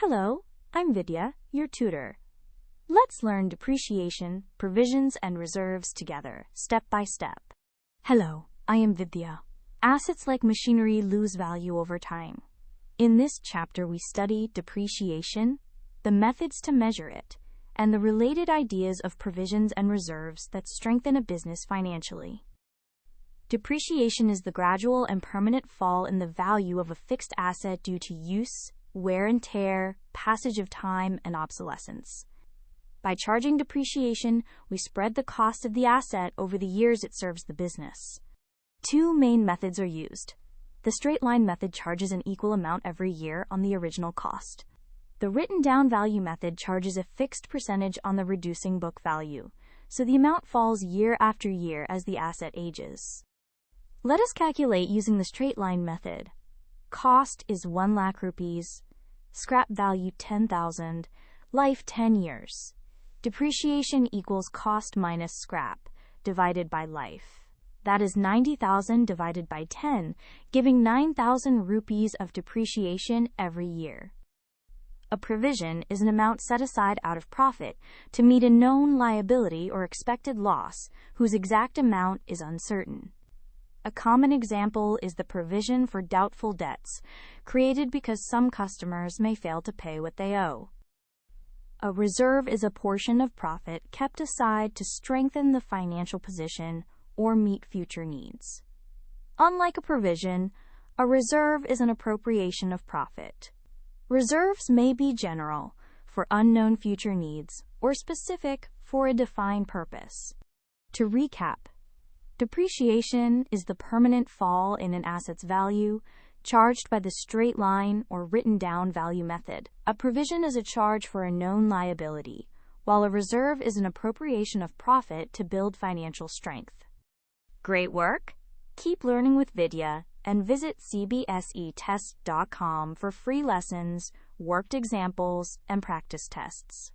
Hello, I'm Vidya, your tutor. Let's learn depreciation, provisions, and reserves together, step by step. Hello, I am Vidya. Assets like machinery lose value over time. In this chapter, we study depreciation, the methods to measure it, and the related ideas of provisions and reserves that strengthen a business financially. Depreciation is the gradual and permanent fall in the value of a fixed asset due to use, wear and tear, passage of time, and obsolescence. By charging depreciation, we spread the cost of the asset over the years it serves the business. Two main methods are used. The straight-line method charges an equal amount every year on the original cost. The written-down value method charges a fixed percentage on the reducing book value, so the amount falls year after year as the asset ages. Let us calculate using the straight-line method. Cost is 1 lakh rupees, scrap value 10,000, life 10 years. Depreciation equals cost minus scrap, divided by life. That is 90,000 divided by 10, giving 9,000 rupees of depreciation every year. A provision is an amount set aside out of profit to meet a known liability or expected loss whose exact amount is uncertain. A common example is the provision for doubtful debts, created because some customers may fail to pay what they owe. A reserve is a portion of profit kept aside to strengthen the financial position or meet future needs. Unlike a provision, a reserve is an appropriation of profit. Reserves may be general, for unknown future needs, or specific, for a defined purpose. To recap, depreciation is the permanent fall in an asset's value, charged by the straight-line or written-down value method. A provision is a charge for a known liability, while a reserve is an appropriation of profit to build financial strength. Great work! Keep learning with Vidya and visit CBSEtest.com for free lessons, worked examples, and practice tests.